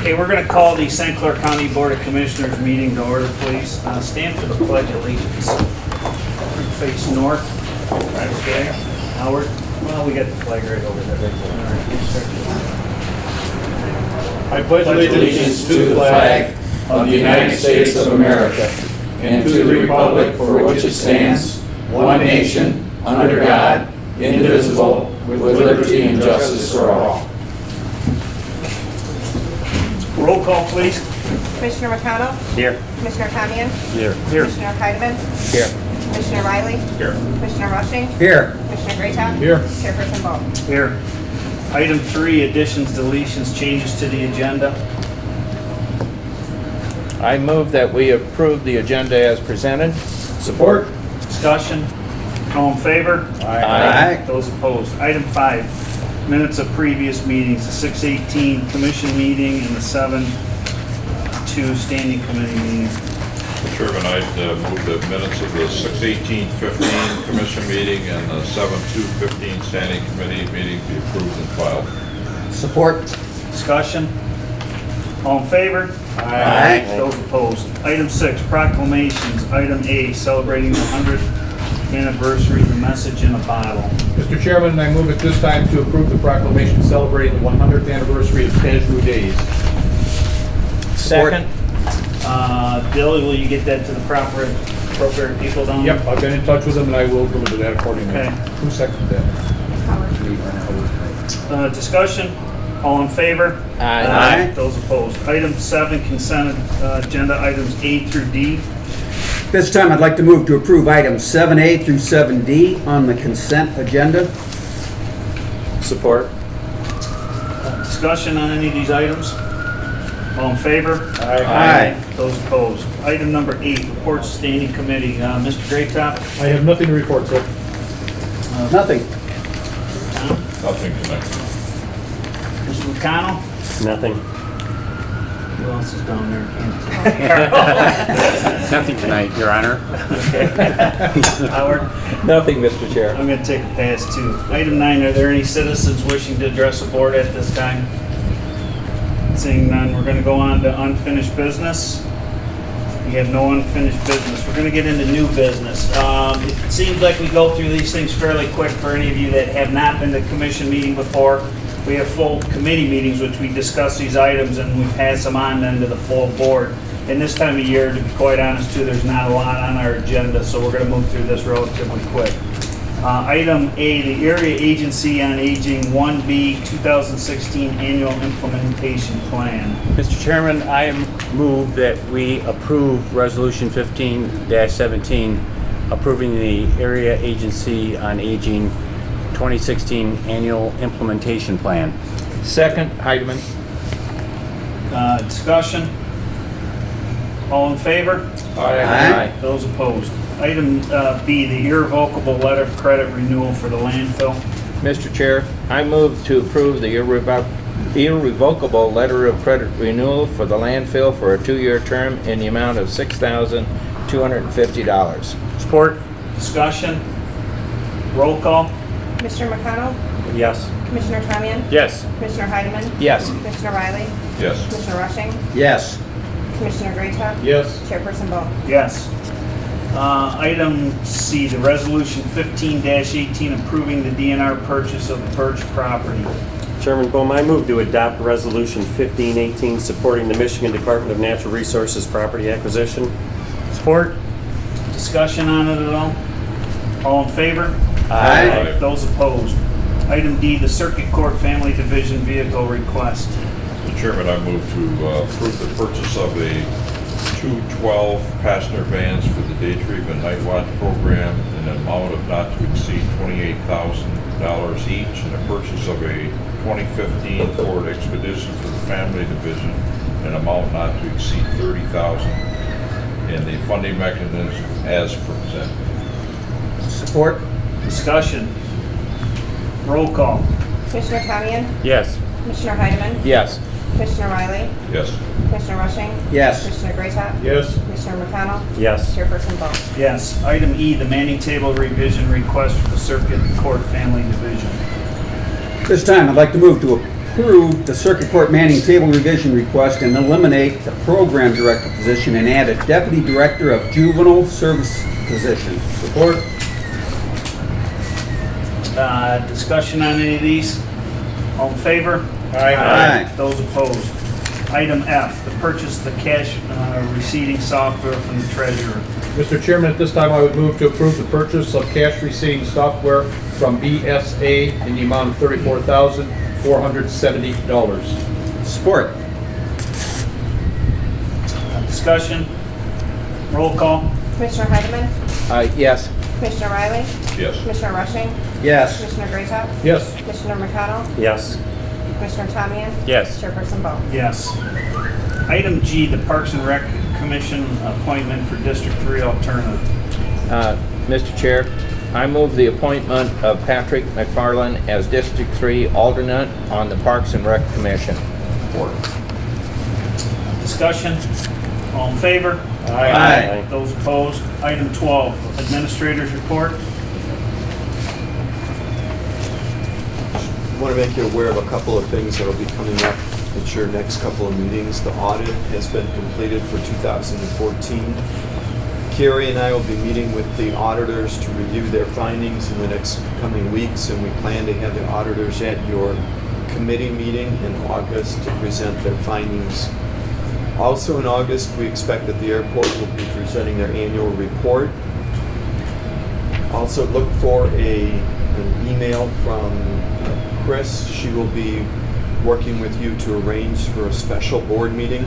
Okay, we're going to call the St. Clair County Board of Commissioners meeting to order, please. Stand for the Pledge of Allegiance. Face north. Okay. Howard. Well, we got the flag right over there. I pledge allegiance to the flag of the United States of America and to the republic for which it stands, one nation, under God, indivisible, with liberty and justice for all. Roll call, please. Commissioner McConnell? Here. Commissioner Tamian? Here. Commissioner Heidemann? Here. Commissioner Riley? Here. Commissioner Rushing? Here. Commissioner Greatop? Here. Chairperson Ball? Here. Item 3, additions, deletions, changes to the agenda. I move that we approve the agenda as presented. Support. Discussion. All in favor? Aye. Those opposed. Item 5, minutes of previous meetings, the 6/18 commission meeting and the 7/2 standing committee meeting. Mr. Chairman, I'd move the minutes of the 6/18-15 commission meeting and the 7/2-15 standing committee meeting be approved and filed. Support. Discussion. All in favor? Aye. Those opposed. Item 6, proclamations. Item A, celebrating the 100th anniversary of the Message in a Bottle. Mr. Chairman, I move at this time to approve the proclamation celebrating the 100th anniversary of Casual Days. Second. Billy, will you get that to the appropriate people down there? Yep, I've been in touch with them and I will deliver that accordingly. Okay. Who seconded that? Discussion. All in favor? Aye. Those opposed. Item 7, consent agenda items A through D. This time, I'd like to move to approve items 7A through 7D on the consent agenda. Support. Discussion on any of these items? All in favor? Aye. Those opposed. Item number 8, reports standing committee. Mr. Greatop? I have nothing to report, sir. Nothing. Nothing tonight. Mr. McConnell? Nothing. Who else is down there? Nothing tonight, Your Honor. Howard? Nothing, Mr. Chair. I'm going to take a pass too. Item 9, are there any citizens wishing to address the board at this time? Seeing none, we're going to go on to unfinished business. We have no unfinished business. We're going to get into new business. It seems like we go through these things fairly quick for any of you that have not been to commission meeting before. We have full committee meetings which we discuss these items and we pass them on then to the full board. And this time of year, to be quite honest too, there's not a lot on our agenda, so we're going to move through this relatively quick. Item A, the Area Agency on Aging 1B 2016 Annual Implementation Plan. Mr. Chairman, I move that we approve Resolution 15-17, approving the Area Agency on Aging 2016 Annual Implementation Plan. Second, Heidemann. Discussion? All in favor? Aye. Those opposed. Item B, the irrevocable letter of credit renewal for the landfill. Mr. Chair, I move to approve the irrevocable letter of credit renewal for the landfill for a 2-year term in the amount of $6,250. Support? Discussion? Roll call? Commissioner McConnell? Yes. Commissioner Tamian? Yes. Commissioner Heidemann? Yes. Commissioner Riley? Yes. Commissioner Rushing? Yes. Commissioner Greatop? Yes. Chairperson Ball? Yes. Item C, the resolution 15-18 approving the DNR purchase of the Birch property. Chairman Bohm, I move to adopt Resolution 1518 supporting the Michigan Department of Natural Resources property acquisition. Support? Discussion on it at all? All in favor? Aye. Those opposed. Item D, the Circuit Court Family Division vehicle request. Mr. Chairman, I move to approve the purchase of a 212 passenger vans for the day treatment night watch program in an amount of not to exceed $28,000 each, and a purchase of a 2015 Ford Expedition for the family division in an amount not to exceed $30,000, and the funding mechanism as presented. Support. Discussion. Roll call. Commissioner Tamian? Yes. Commissioner Heidemann? Yes. Commissioner Riley? Yes. Commissioner Rushing? Yes. Commissioner Greatop? Yes. Commissioner McConnell? Yes. Chairperson Ball? Yes. Item E, the manning table revision request for the Circuit Court Family Division. This time, I'd like to move to approve the Circuit Court Manning table revision request and eliminate the program director position and add a deputy director of juvenile service position. Support. Discussion on any of these? All in favor? Aye. Those opposed? Item F, the purchase of the cash receipting software from the treasurer. Mr. Chairman, at this time, I would move to approve the purchase of cash receiving software from BSA in the amount of $34,470. Support. Discussion? Roll call? Commissioner Heidemann? Yes. Commissioner Riley? Yes. Commissioner Rushing? Yes. Commissioner Greathouse? Yes. Commissioner McConnell? Yes. Commissioner Tamian? Yes. Chairperson Ball? Yes. Item G, the Parks and Rec Commission appointment for District 3 alternative. Mr. Chair, I move the appointment of Patrick McFarland as District 3 alternate on the Parks and Rec Commission. Discussion? All in favor? Aye. Those opposed? Item 12, Administrator's Report. I want to make you aware of a couple of things that will be coming up at your next couple of meetings. The audit has been completed for 2014. Carrie and I will be meeting with the auditors to review their findings in the next coming weeks, and we plan to have the auditors at your committee meeting in August to present their findings. Also in August, we expect that the airport will be presenting their annual report. Also look for an email from Chris. She will be working with you to arrange for a special board meeting.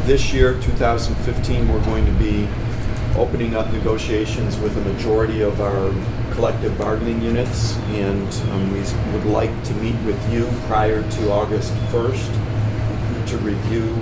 This year, 2015, we're going to be opening up negotiations with a majority of our collective bargaining units, and we would like to meet with you prior to August 1st to review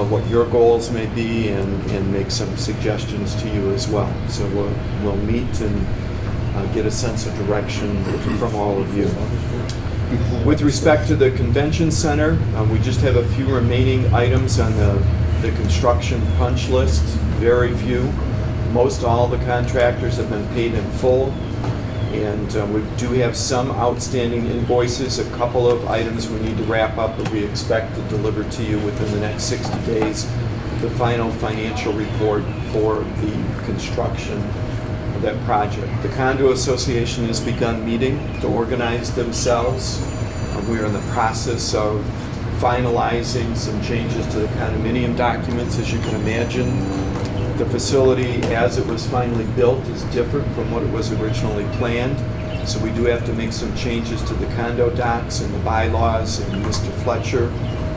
what your goals may be and make some suggestions to you as well. So we'll meet and get a sense of direction from all of you. With respect to the convention center, we just have a few remaining items on the construction punch list, very few. Most all the contractors have been paid in full, and we do have some outstanding invoices, a couple of items we need to wrap up, but we expect to deliver to you within the next 60 days the final financial report for the construction of that project. The Condo Association has begun meeting to organize themselves. We are in the process of finalizing some changes to the condominium documents, as you can imagine. The facility, as it was finally built, is different from what it was originally planned. So we do have to make some changes to the condo docs and the bylaws, and Mr. Fletcher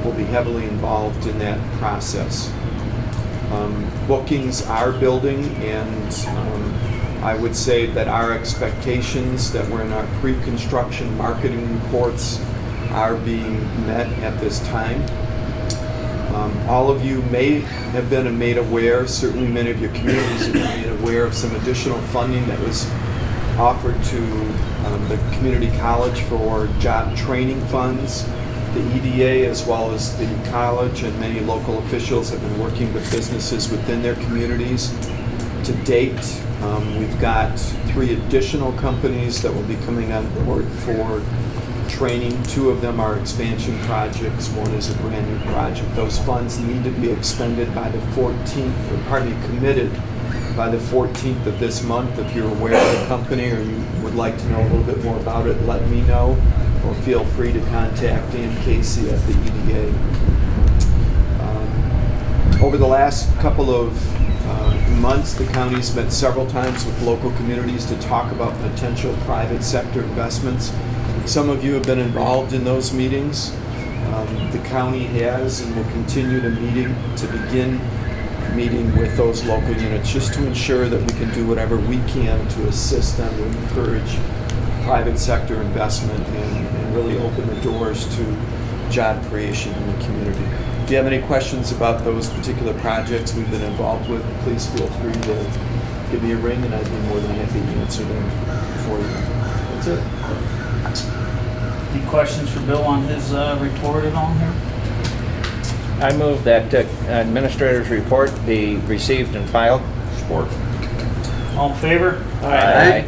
will be heavily involved in that process. Bookings are building, and I would say that our expectations that were in our pre-construction marketing reports are being met at this time. All of you may have been made aware, certainly many of your communities have been made aware of some additional funding that was offered to the community college for job training funds. The EDA, as well as the college and many local officials, have been working with businesses within their communities. To date, we've got 3 additional companies that will be coming on board for training. 2 of them are expansion projects. 1 is a brand new project. Those funds need to be expended by the 14th, committed by the 14th of this month. If you're aware of the company or you would like to know a little bit more about it, let me know, or feel free to contact Dan Casey at the EDA. Over the last couple of months, the county's met several times with local communities to talk about potential private sector investments. Some of you have been involved in those meetings. The county has and will continue to begin meeting with those local units just to ensure that we can do whatever we can to assist them to encourage private sector investment and really open the doors to job creation in the community. If you have any questions about those particular projects we've been involved with, please feel free to give me a ring and I'd be more than happy to answer them for you. That's it. Any questions for Bill on his report at all here? I move that administrator's report be received and filed. Support. All in favor? Aye.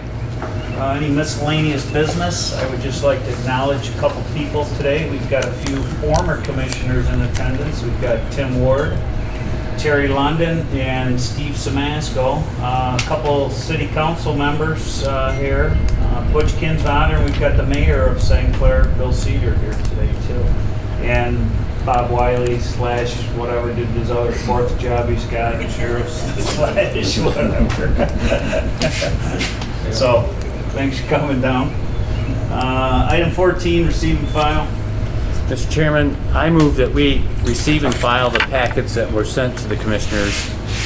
Any miscellaneous business? I would just like to acknowledge a couple people today. We've got a few former commissioners in attendance. We've got Tim Ward, Terry London, and Steve Samasco. A couple city council members here. Butch Kinzotter, and we've got the mayor of St. Clair, Bill Cedar, here today too. And Bob Wiley slash whatever did his other fourth job he's got, sheriff slash whatever. So, thanks for coming down. Item 14, receive and file. Mr. Chairman, I move that we receive and file the packets that were sent to the commissioners,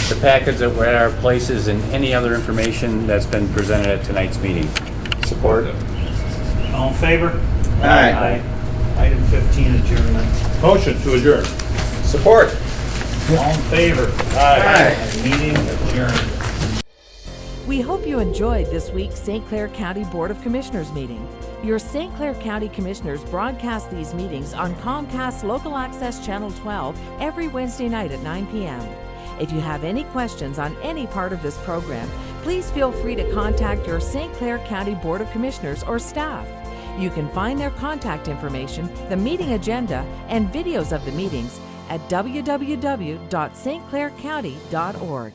the packets that were at our places, and any other information that's been presented at tonight's meeting. Support. All in favor? Aye. Item 15, adjournment. Motion to adjourn. Support. All in favor? Aye. Meeting adjourned. We hope you enjoyed this week's St. Clair County Board of Commissioners meeting. Your St. Clair County Commissioners broadcast these meetings on Comcast Local Access Channel 12 every Wednesday night at 9 p.m. If you have any questions on any part of this program, please feel free to contact your St. Clair County Board of Commissioners or staff. You can find their contact information, the meeting agenda, and videos of the meetings at www.stclaircounty.org.